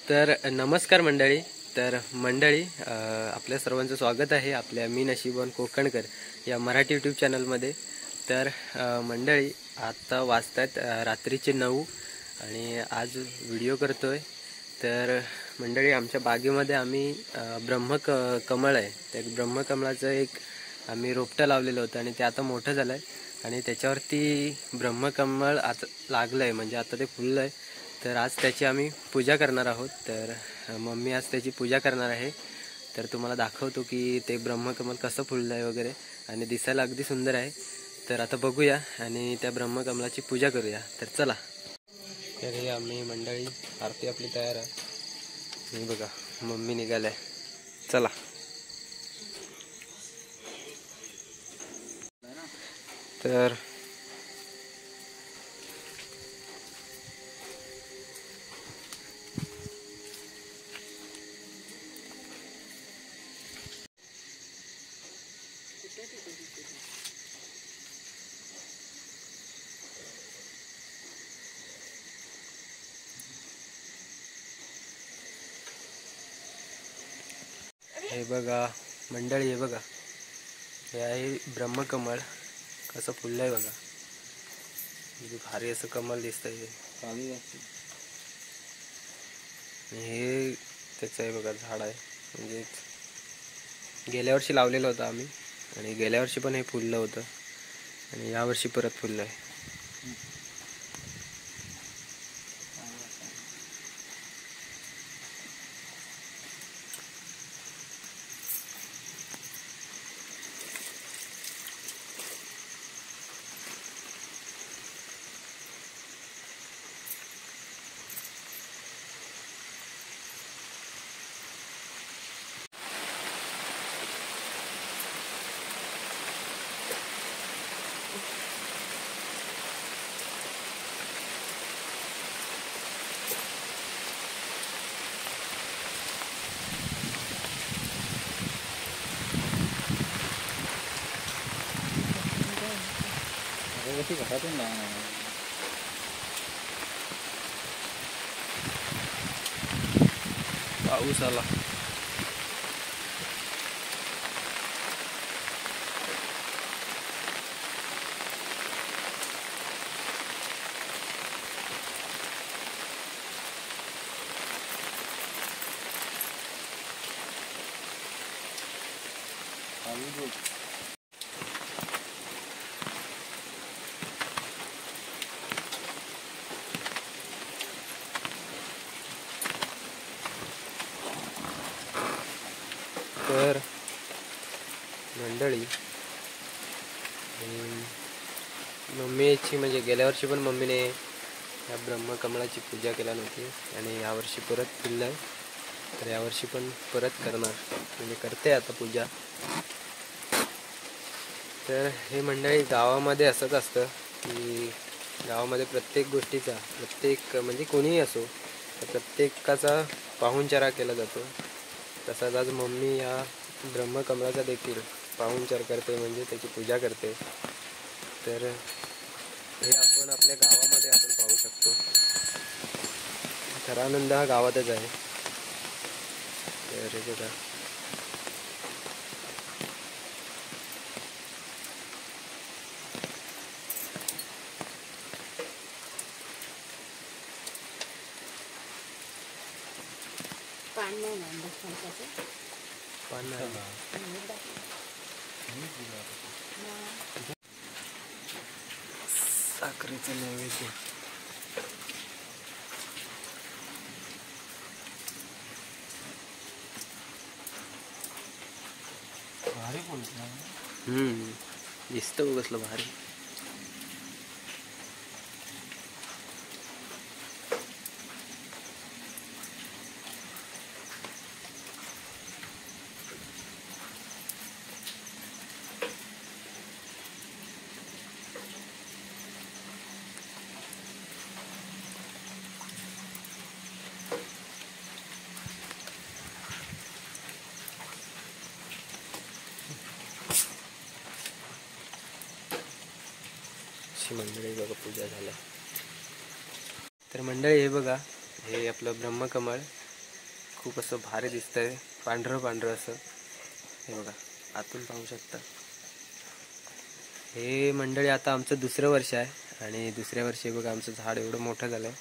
तर नमस्कार मंडळी. तर मंडळी, आपल्या सर्वांचं स्वागत आहे आपल्या मी नशीबवान कोकणकर या मराठी यूट्यूब चॅनलमध्ये. तर मंडळी, आता वाजतात रात्रीचे 9 आणि आज व्हिडिओ करतोय. तर मंडळी, आमच्या बागेमध्ये आम्ही कमळ आहे, त्या ब्रह्मकमळाचं एक आम्ही रोपटं लावलेलं होतं आणि ते आता मोठं झालं आहे आणि त्याच्यावरती ब्रह्मकमळ आता लागलं आहे, म्हणजे आता ते फुललं आहे. तर आज त्याची आम्ही पूजा करणार आहोत. तर मम्मी आज त्याची पूजा करणार आहे. तर तुम्हाला दाखवतो की ते ब्रह्मकमल कसं फुललं आहे वगैरे, आणि दिसायला अगदी सुंदर आहे. तर आता बघूया आणि त्या ब्रह्मकमलाची पूजा करूया. तर चला. तर हे आम्ही मंडळी, आरती आपली तयार आहे. हे बघा, मम्मी निघाल्या. चला. तर हे बघा मंडळी, हे बघा, हे आहे ब्रह्मकमळ. कसं फुललं आहे बघा, म्हणजे भारी असं कमल दिसतंय. हे त्याचं आहे बघा, झाड आहे. म्हणजे गेल्या वर्षी लावलेलं होतं आम्ही, आणि गेल्या वर्षी पण हे फुललं होतं आणि यावर्षी परत फुललं आहे. घरातून पाऊस आला. तर मंडळी, मम्मीची म्हणजे गेल्या वर्षी पण मम्मीने या ब्रह्मकमळाची पूजा केली नव्हती आणि यावर्षी परत फुललं आहे. तर यावर्षी पण परत करणार, म्हणजे करते आता पूजा. तर हे मंडळी, गावामध्ये असंच असतं की गावामध्ये प्रत्येक गोष्टीचा, प्रत्येक म्हणजे कोणीही असो, तर प्रत्येकाचा पाहुणचारा केला जातो. तसाच आज मम्मी या ब्रह्मकमळाचा देखील पाहुणचार करते, म्हणजे त्याची पूजा करते. तर हे आपण आपल्या गावामध्ये आपण पाहू शकतो. खरा आनंद हा गावातच आहे. तर हे बघा, साखरेचं नैवेद्य. भारी दिसतं कसलं भारी. मंडळी बघा, पूजा झाल्या. तर मंडळी, हे बघा, हे आपलं ब्रह्मकमळ खूप असं भारी दिसतंय, पांढरं पांढरं असं. हे बघा आतून पाहू शकता. हे मंडळी आता आमचं दुसरं वर्ष आहे आणि दुसऱ्या वर्षी बघा आमचं झाड एवढं मोठं झालं आहे.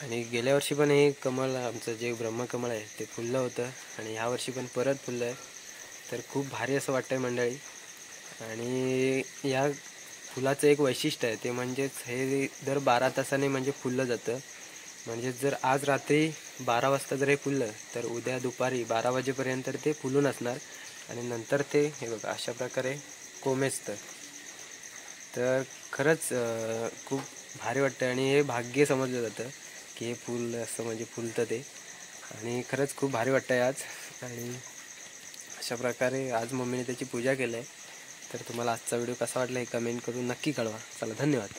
आणि गेल्या वर्षी पण हे कमळ, आमचं जे ब्रह्मकमळ आहे ते फुललं होतं आणि ह्या वर्षी पण परत फुललं आहे. तर खूप भारी असं वाटतं आहे मंडळी. आणि या फुलाचं एक वैशिष्ट्य आहे ते म्हणजेच हे दर 12 तासाने म्हणजे फुललं जातं. म्हणजे जर आज रात्री 12 वाजता जर हे फुललं तर उद्या दुपारी 12 वाजेपर्यंत ते फुलून असणार आणि नंतर ते हे बघा अशा प्रकारे कोमेजतं. तर खरंच खूप भारी वाटतं आणि हे भाग्य समजलं जातं की हे फूल असं म्हणजे फुलतं ते. आणि खरंच खूप भारी वाटतं आहे आज. आणि अशा प्रकारे आज मम्मीने त्याची पूजा केली आहे. तर तुम्हाला आजचा व्हिडिओ कसा वाटला हे कमेंट करून नक्की कळवा. चला, धन्यवाद.